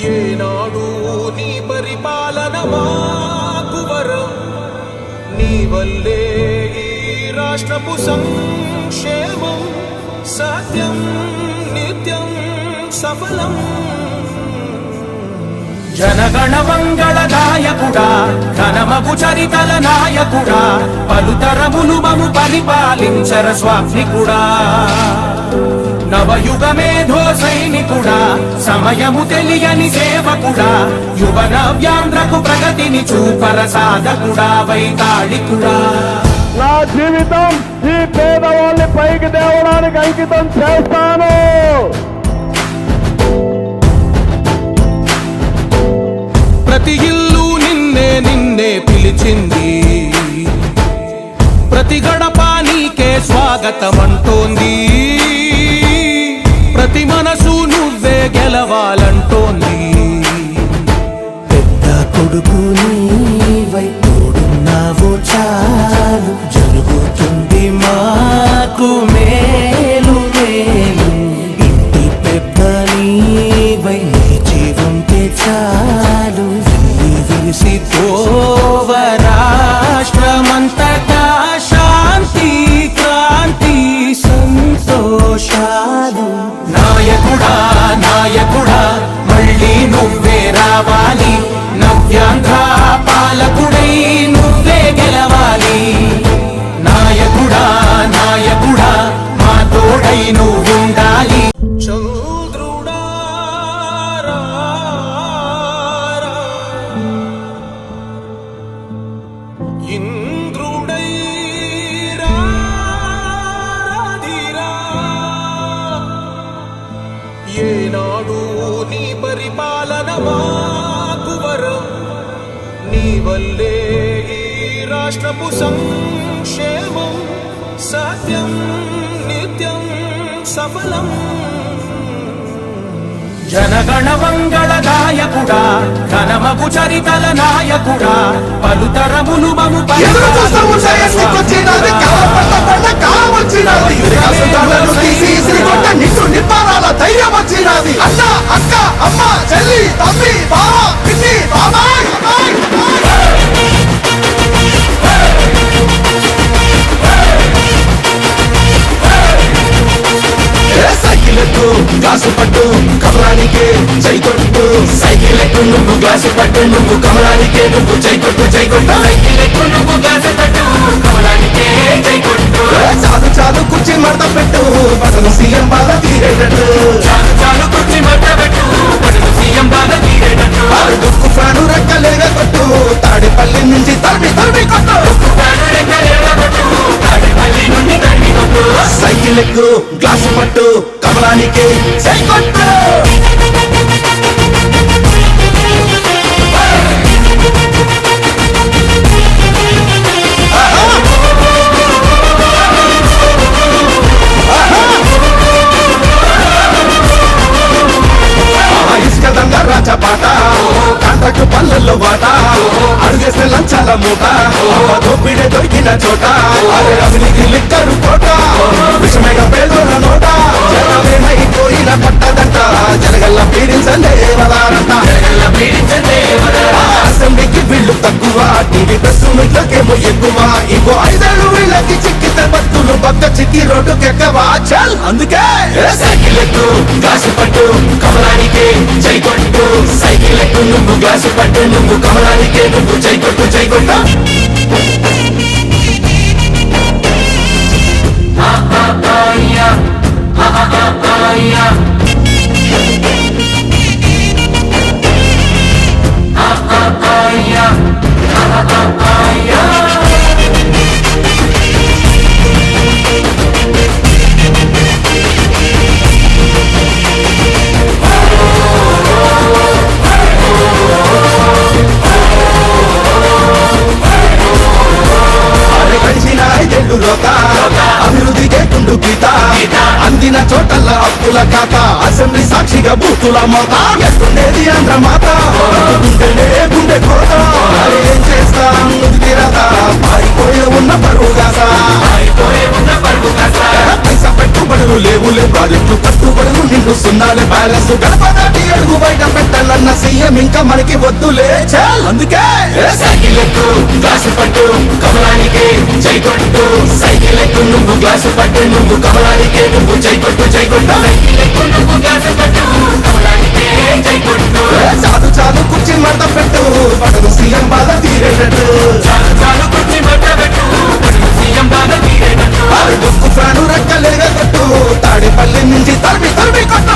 ఏనాడు నీ పరిపాలన మాకు వరం, నీ వల్లే ఈ రాష్ట్రపు సంక్షేమం సత్యం నిత్యం సఫలం. జనగణ మంగళ నాయకుడా, ఘనమగు చరితల నాయకుడా, పలుతరములు మము పరిపాలించర స్వామికుడా. నవయుగ మేధో సైనికుడా, సమయము తెలియని సేవకుడా, యువ నవ్యాంధ్రకు ప్రగతిని చూపర సాధకుడా, వైతాళికుడా. నా జీవితం ఈ పేదవాళ్ళని పైకి తేవడానికి అంకితం చేస్తాను. ప్రతి ఇల్లు నిన్నే నిన్నే పిలిచింది, ప్రతి గడప నీకే స్వాగతమంటోంది, ప్రతి మనసు నువ్వే గెలవాలంటోంది. పెద్ద కొడుకు నీవై తోడున్నావు చాలు, జరుగుతుంది మాకు మేలు మేలు. ఇంటి పెద్ద నీవై నిలిచి ఉంటే చాలు, విరిసి పోవ రాష్ట్రమంతటా శాంతి క్రాంతి సంతోషాలు. నాయకుడా నాయకుడా మళ్ళీ నువ్వే రావాలి, నవ్యాంధ్ర పాలకుడై నువ్వే గెలవాలి. నాయకుడా నాయకుడా మా తోడై నువ్వుండాలి. చంద్రుడా ఇంద్రుడై రాధిరా, ఏనాడు నీ పరిపాలన మాకు వరం, నీ వల్లే ఈ రాష్ట్రపు సంక్షేమం సత్యం నిత్యం సఫలం. జనగణ మంగళ నాయకుడా, ఘనమగు చరితల నాయకుడా, పలుతరములు మము ధైర్యం వచ్చినది. అన్న అక్క అమ్మ చెల్లి తమ్మి బావ పిన్ని బాబాయ్. సైకిల్ ఎక్కు గ్లాసు పట్టు కమలానికే జై కొట్టు, సైకిల్ ఎక్కు నువ్వు గ్లాసు పట్టు, నువ్వు కమలానికే నువ్వు జై కొట్టు జై కొట్టు. సైకిల్ ఎక్కు నువ్వు గ్లాసు పట్టు, కమలానికే జై కొట్టు. చాలు చాలు కుర్చీ మడత పెట్టు, బటను సీఎం బాధ తీరేటట్టు. చాలు చాలు కుర్చీ మడత పెట్టు, బటను సీఎం బాధ తీరేటట్టు. దుక్కు ఫ్యాను రెక్కలేగ కొట్టు, తాడేపల్లి నుంచి తరిమి తరిమి కొట్టు. దుక్కు ఫ్యాను రెక్కలేగ కొట్టు, తాడేపల్లి నుండి తరిమి కొట్టు. సైకిల్ ఎక్కు గ్లాసు పట్టు, కమలానికే జై కొట్టు. పాట కాంట్రాక్ట్ పల్లెల్లో వాట, అడుగేస్తే లంచాల మూట, దోపిడే దొరికిన చోట, అవినీతి లిక్కరు కోట, విషమేగ పేదోళ్ళ నోట, జనమేమైపోయిన పట్టదంట, జనగల్ల పీడించండే వదారంట. అసెంబ్లీకి వీళ్ళు తక్కువ, టీవీ ప్రెస్ మీట్లకేమో ఎక్కువ, ఇంకో 5 ఏళ్ళు వీళ్ళకి చిక్కితే బతుకులు పక్క చిక్కి రోడ్డుకెక్కవా చల్. అందుకే సైకిల్ ఎక్కు గ్లాసు పట్టు, కమలానికే జై కొట్టు. సైకిల్ ఎక్కు నువ్వు గ్లాసు పట్టు, నువ్వు కమలానికే నువ్వు జై కొట్టు జై కొట్టు. అభివృద్ధికే కుండు గీత, అందిన చోటల్లా అప్పుల ఖాతా, కత్తుల మోత ఎట్టుండేది ఆంధ్ర మాత గుండెనే గుండె కోత ఏం చేస్తాం తీరత పారిపోయే ఉన్న పరుగుగాస పైసా పెట్టుబడులు లేవులే ప్రాజెక్టు కట్టుబడులు నిండు సున్నాలే బ్యాలెన్స్ గడప దాటి అడుగు బయట పెట్టాలన్న సీఎం ఇంకా మనకి వద్దులే చాల్ అందుకే సైకిల్ ఎక్కు గ్లాసు పట్టు కమలానికి జై కొట్టు సైకిల్ ఎక్కు నువ్వు గ్లాసు పట్టు నువ్వు కమలానికి నువ్వు జై కొట్టు సైకిల్ ఎక్కు నువ్వు గ్లాసు పట్టు కమలానికి జై కొట్టు చాలు చాలు కుర్చీ మడత పెట్టు పడదు సీఎం బాధ తీరేటట్టు చాలు కుర్చీ మడత పెట్టు పడదు సీఎం బాధ తీరేటట్టు డొక్కు ఫ్యాను రెక్కలేగా కొట్టు తాడేపల్లి నుంచి తరిమి తరిమి కొట్టు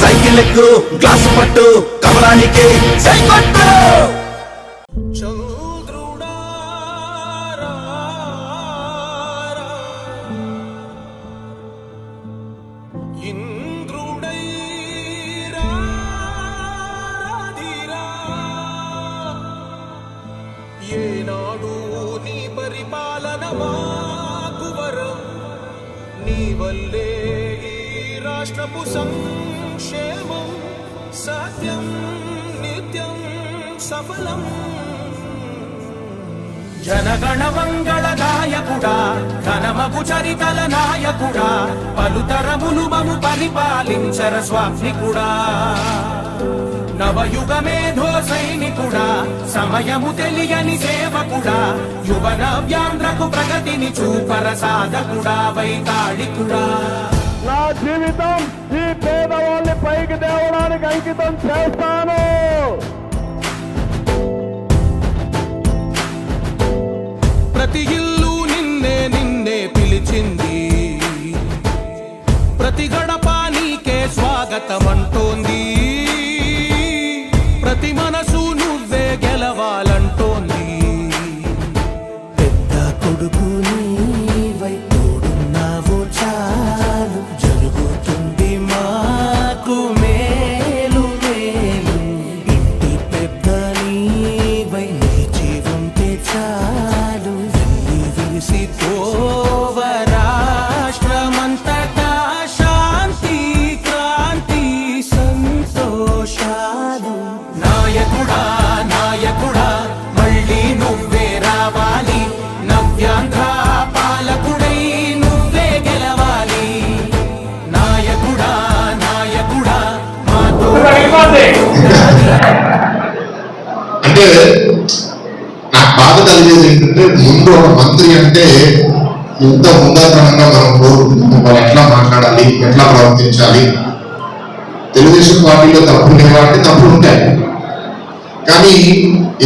సైకిల్ ఎక్కు గ్లాసు పట్టు కమలానికి జై కొట్టు చంద్రుడా ఇంద్రుడై రాధిరా ఏనాడు నీ పరిపాలన మాకు వరం నీ వల్లే ఈ రాష్ట్రపు సంక్షేమం సత్యం నిత్యం సఫలం జనగణ మంగళ నాయకుడా ఘనమగు చరితల నాయకుడా పలుతరములు మము పరిపాలించర స్వామికుడా నవయుగ మేధో సైనికుడా సమయము తెలియని సేవకుడా యువన వ్యాంధ్రకు ప్రగతిని చూపర సాధకుడా వైతాళికుడా నా జీవితం ఈ పేదవాళ్ళని పైకి తేవడానికి అంకితం చేస్తాను. ప్రతి ఇల్లు నిన్నే నిన్నే పిలిచింది, ప్రతి గడప నీకే స్వాగతమంటోంది, ప్రతి మనసు నువ్వే గెలవాలంటోంది. పెద్ద కొడుకు నీవై తోడున్నావు చాలు, జరుగుతుంది మాకు మేలు మేలు. ఇంటి పెద్ద నీవై నిలిచి ఉంటే చాలు, వెళ్ళి విరిసి పోవ రాష్ట్రమంతటా శాంతి క్రాంతి సంతోషాలు. నాయకుడా నాయకుడా మళ్ళీ నువ్వే రావాలి, నవ్యాంధ్ర పాలకుడై నువ్వే గెలవాలి. నాయకుడా నాయకుడా మాతో అంటే నాకు బాధ కలిగేది ఏంటంటే, ముందు ఒక మంత్రి అంటే ఎంత ముందాతనంగా మనం కోరుకుంటున్నాం, వాళ్ళు ఎట్లా మాట్లాడాలి, ఎట్లా ప్రవర్తించాలి. తెలుగుదేశం పార్టీలో తప్పులు లేవంటే తప్పులు ఉంటాయి, కానీ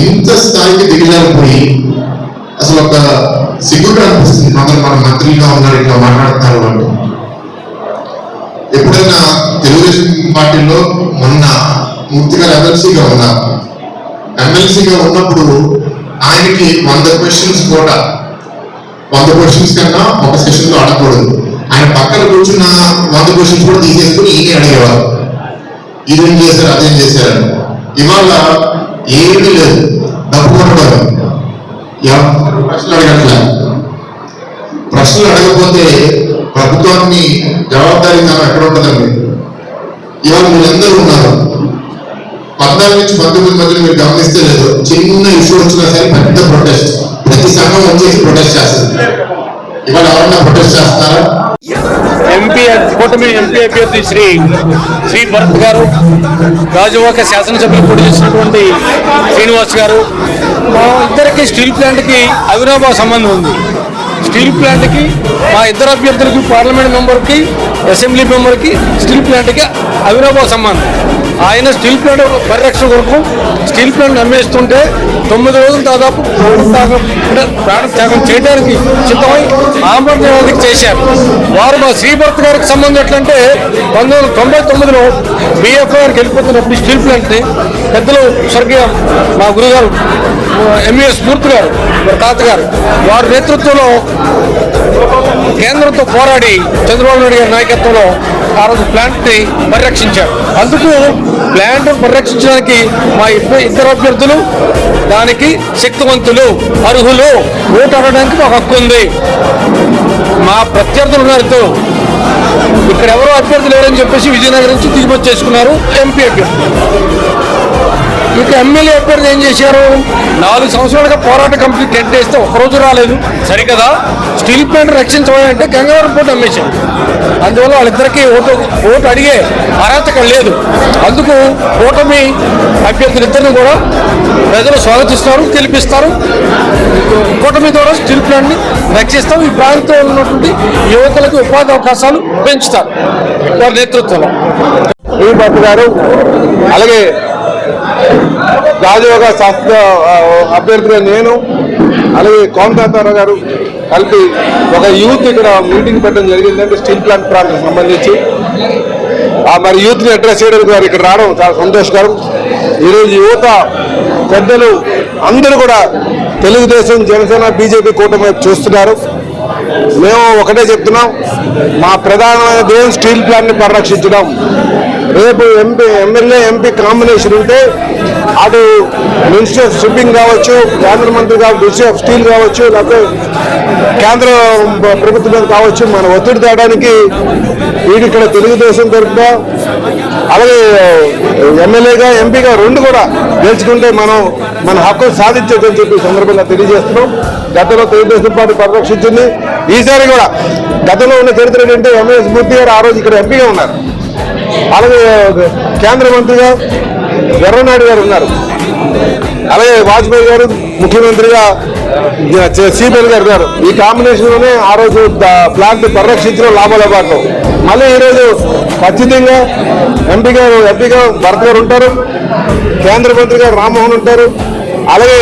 ఇంత స్థాయికి దిగజారిపోయి అసలు ఒక సిగ్గుగా అనిపిస్తుంది. కొందరు మన మంత్రిగా ఉన్నారు ఇట్లా మాట్లాడుతున్నారు వాళ్ళు. ఎప్పుడైనా తెలుగుదేశం పార్టీలో మొన్న మూర్తిగా ఎమ్మెల్సీగా ఉన్నారు, ఎమ్మెల్సీగా ఉన్నప్పుడు ఆయనకి 100 క్వశ్చన్స్ కూడా 100 క్వశ్చన్స్ కన్నా ఒక సెషన్ లో అడగకూడదు. ఆయన పక్కన కూర్చున్న 100 క్వశ్చన్స్ కూడా తీసేసుకుని ఈయన అడిగేవారు, ఇదేం చేశారు అదేం చేశారని. ఇవాళ ఏమీ లేదు, డబ్బు కొట్టడం, ఎవరు ప్రశ్నలు అడగట్లే. ప్రశ్నలు అడగకపోతే ప్రభుత్వాన్ని జవాబాదారీతనం ఎక్కడ ఉంటుందండి? ఇవాళ మీరందరూ ఉన్నారు, 14 నుంచి 19 మధ్యలో మీరు గమనిస్తే లేదు, చిన్న ఇష్యూ వచ్చినా సరే పెద్ద ప్రొటెస్ట్, ప్రతి సంఘం వచ్చేసి ప్రొటెస్ట్ చేస్తుంది. ఇవాళ ఎవరన్నా ప్రొటెస్ట్ చేస్తున్నారా? కూటమి ఎంపీ అభ్యర్థి శ్రీ భరత్ గారు, గాజువాక శాసనసభ్యులు పోటీ చేసినటువంటి శ్రీనివాస్ గారు, మా ఇద్దరికి స్టీల్ ప్లాంట్కి అవినాభావ సంబంధం ఉంది. స్టీల్ ప్లాంట్కి మా ఇద్దరు అభ్యర్థులకి, పార్లమెంట్ మెంబర్కి, అసెంబ్లీ మెంబర్కి స్టీల్ ప్లాంట్కి అవినాభావ సంబంధం. ఆయన స్టీల్ ప్లాంట్ పరిరక్షణ కొరకు స్టీల్ ప్లాంట్ అమ్మేస్తుంటే 9 రోజులు దాదాపు ప్రాణత్యాగం చేయడానికి సిద్ధమై ఆమరణ చేశారు. వారు మా శ్రీభర్త్ గారికి సంబంధం ఎట్లంటే 1999లో బిఎఫ్ఐఆర్కి వెళ్ళిపోతున్నప్పుడు స్టీల్ ప్లాంట్ని పెద్దలు స్వర్గీయ మా గురుగారు ఎంఈఎస్ మూర్తి గారు, తాతగారు, వారి నేతృత్వంలో కేంద్రంతో పోరాడి చంద్రబాబు నాయుడు గారి నాయకత్వంలో ఆ రోజు ప్లాంట్ని పరిరక్షించారు. అందుకు ప్లాంట్ పరిరక్షించడానికి మా ఇద్దరు అభ్యర్థులు దానికి శక్తివంతులు, అర్హులు, ఓటు అడగడానికి మాకు హక్కు ఉంది. మా ప్రత్యర్థులు ఉన్నారు, ఇక్కడ ఎవరో అభ్యర్థి లేరని చెప్పేసి విజయనగరం నుంచి దిగుమతి చేసుకున్నారు ఎంపీ అభ్యర్థి. ఇక ఎమ్మెల్యే అభ్యర్థి ఏం చేశారు? 4 సంవత్సరాలుగా పోరాట కమిటీ టెంట్ వేస్తే ఒక్కరోజు రాలేదు. సరికదా స్టీల్ ప్లాంట్ రక్షించమంటే గంగవరం పోటీ అమ్మేశారు. అందువల్ల వాళ్ళిద్దరికీ ఓటు అడిగే అర్హత ఇక్కడ లేదు. అందుకు కూటమి అభ్యర్థులిద్దరిని కూడా ప్రజలు స్వాగతిస్తారు, గెలిపిస్తారు. కూటమి ద్వారా స్టీల్ ప్లాంట్ని రక్షిస్తాం. ఈ ప్రాంతంలో ఉన్నటువంటి యువకులకు ఉపాధి అవకాశాలు పెంచుతారు వారి నేతృత్వంలో. ఈ భట్ గారు అలాగే రాజయోగ శాస్త్ర అభ్యర్థిగా నేను అలాగే కోమతారావు గారు కలిపి ఒక యూత్ ఇక్కడ మీటింగ్ పెట్టడం జరిగిందంటే స్టీల్ ప్లాంట్ ప్రాంతానికి సంబంధించి మరి యూత్ని అడ్రస్ చేయడానికి వారు ఇక్కడ రావడం చాలా సంతోషకరం. ఈరోజు యువత పెద్దలు అందరూ కూడా తెలుగుదేశం, జనసేన, బీజేపీ కూటమి వైపు చూస్తున్నారు. మేము ఒకటే చెప్తున్నాం, మా ప్రధానమైన ధ్యేయం స్టీల్ ప్లాంట్ని పరిరక్షించడం. రేపు ఎమ్మెల్యే ఎంపీ కాంబినేషన్ ఉంటే అటు మినిస్టర్ ఆఫ్ షిప్పింగ్ కావచ్చు, కేంద్ర మంత్రి కావచ్చు, మినిస్టర్ ఆఫ్ స్టీల్ కావచ్చు, లేకపోతే కేంద్ర ప్రభుత్వం మీద కావచ్చు, మన ఒత్తిడి తేడానికి వీడు ఇక్కడ తెలుగుదేశం తరఫున అలాగే ఎమ్మెల్యేగా, ఎంపీగా 2 కూడా గెలుచుకుంటే మనం మన హక్కులు సాధించేదని చెప్పి సందర్భంగా తెలియజేస్తున్నాం. గతంలో తెలుగుదేశం పార్టీ పరిరక్షించింది. ఈసారి కూడా గతంలో ఉన్న చరిత్ర ఏంటంటే ఎంఎస్ మూర్తి గారు ఆ రోజు ఇక్కడ ఎంపీగా ఉన్నారు. అలాగే కేంద్ర మంత్రిగా ఎర్రనాయుడు గారు ఉన్నారు. అలాగే వాజ్పేయి గారు ముఖ్యమంత్రిగా సిబిఎల్ గారు ఉన్నారు. ఈ కాంబినేషన్లోనే ఆ రోజు ప్లాంట్ పరిరక్షించడం లాభాల పాటు. మళ్ళీ ఈరోజు ఖచ్చితంగా ఎంపీగా భరత్ గారు ఉంటారు, కేంద్ర మంత్రి గారు రామ్మోహన్ ఉంటారు. అలాగే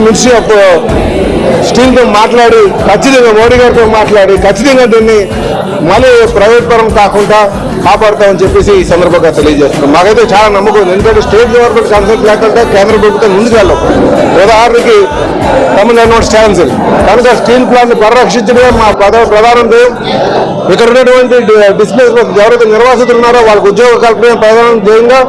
మినిస్ట్రీ ఆఫ్ స్టీల్తో మాట్లాడి ఖచ్చితంగా మోడీ గారితో మాట్లాడి ఖచ్చితంగా దీన్ని మళ్ళీ ప్రైవేట్ పరం కాకుండా కాపాడుతామని చెప్పేసి ఈ సందర్భంగా తెలియజేస్తున్నాం. మాకైతే చాలా నమ్మకం ఉంది. ఎందుకంటే స్టేట్ గవర్నమెంట్ కాన్సెప్ట్ లేకుండా కేంద్ర ప్రభుత్వం ముందుకు వెళ్ళాం. ఉదాహరణకి తమిళనాడు స్టాన్స్ కనుక స్టీల్ ప్లాంట్ పరిరక్షించడమే మా ప్రధాన ధ్యేయం. ఇక్కడ ఉన్నటువంటి డిస్ప్లేస్ ఎవరైతే నిర్వాసితులు ఉన్నారో వాళ్ళకి ఉద్యోగ కల్పన ప్రధాన ధ్యేయంగా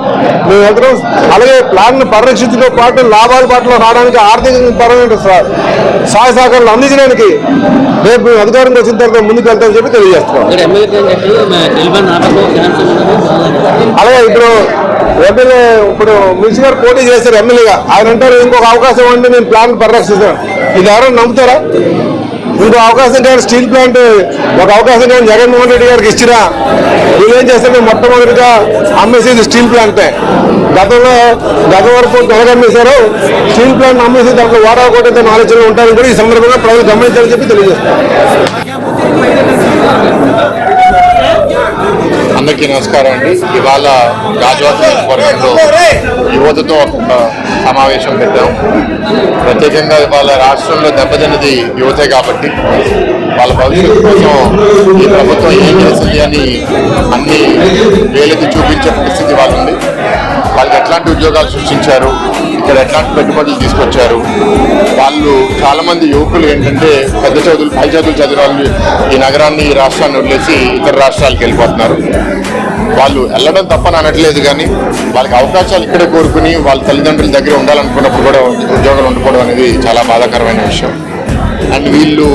మేము వెళ్తున్నాం. అలాగే ప్లాంట్ను పరిరక్షించడంతో పాటు లాభాల పాటలో రావడానికి ఆర్థిక పరమైన సహాయ సహకారాలు అందించడానికి రేపు అధికారంలో వచ్చిన తర్వాత ముందుకు వెళ్తామని చెప్పి తెలియజేస్తున్నాం. అలాగే ఇప్పుడు మినిస్టర్ గారు పోటీ చేశారు ఎమ్మెల్యేగా. ఆయన అంటారు ఇంకొక అవకాశం అంటే నేను ప్లాంట్ పరిరక్షిస్తాను. ఇది ఎవరైనా నమ్ముతారా? ఇంకో అవకాశం కానీ స్టీల్ ప్లాంట్ ఒక అవకాశం కానీ జగన్మోహన్ రెడ్డి గారికి ఇచ్చినా వీళ్ళు ఏం చేస్తే మొట్టమొదటిగా అమ్మేసేది స్టీల్ ప్లాంటే. గత వరకు తెలగమ్మేశారు. స్టీల్ ప్లాంట్ అమ్మేసి దాంట్లో వాటా కొట్టే ఆలోచనలు ఉంటారని కూడా ఈ సందర్భంగా ప్రజలు గమనించాలని చెప్పి తెలియజేస్తారు. అందరికీ నమస్కారం అండి. ఇవాళ గాజువాక నియోజకవర్గంలో యువతతో ఒక సమావేశం పెట్టాం. ప్రత్యేకంగా ఇవాళ రాష్ట్రంలో దెబ్బతిన్నది యువతే కాబట్టి వాళ్ళ భవిష్యత్తు కోసం ఈ ప్రభుత్వం ఏం చేసింది అని అన్ని వేలెత్తి చూపించే పరిస్థితి వాళ్ళు ఉంది. వాళ్ళకి ఎట్లాంటి ఉద్యోగాలు సృష్టించారు, ఇక్కడ ఎట్లాంటి పెట్టుబడులు తీసుకొచ్చారు. వాళ్ళు చాలామంది యువకులు ఏంటంటే పై చదువులు చదివిన వాళ్ళు ఈ నగరాన్ని, ఈ రాష్ట్రాన్ని వదిలేసి ఇతర రాష్ట్రాలకు వెళ్ళిపోతున్నారు. వాళ్ళు వెళ్ళడం తప్పని అనట్లేదు, కానీ వాళ్ళకి అవకాశాలు ఇక్కడే కోరుకుని వాళ్ళ తల్లిదండ్రుల దగ్గర ఉండాలనుకున్నప్పుడు కూడా ఉద్యోగాలు ఉండకపోవడం అనేది చాలా బాధాకరమైన విషయం. అండ్ వీళ్ళు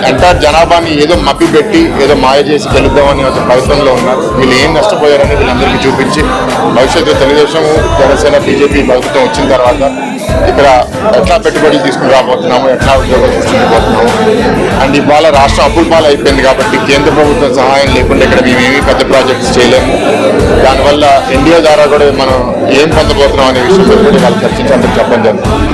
ఎంటైర్ జనాభాని ఏదో మభ్యపెట్టి ఏదో మాయ చేసి గెలుద్దామని ఒక ప్రయత్నంలో ఉన్నారు. వీళ్ళు ఏం నష్టపోయారని వీళ్ళందరికీ చూపించి భవిష్యత్తు తెలుగుదేశం, జనసేన, బీజేపీ ప్రభుత్వం వచ్చిన తర్వాత ఇక్కడ ఎట్లా పెట్టుబడులు తీసుకుని రాబోతున్నాము, ఎట్లా ఉద్యోగాలు సృష్టించబోతున్నాము. అండ్ ఇవాళ రాష్ట్రం అప్పుల పాలు అయిపోయింది కాబట్టి కేంద్ర ప్రభుత్వం సహాయం లేకుండా ఇక్కడ మేమేమీ పెద్ద ప్రాజెక్ట్స్ చేయలేము. దానివల్ల ఎన్డీఏ ద్వారా కూడా మనం ఏం పొందబోతున్నాం అనే విషయంలో కూడా వాళ్ళు చర్చించాలని చెప్పడం జరుగుతుంది.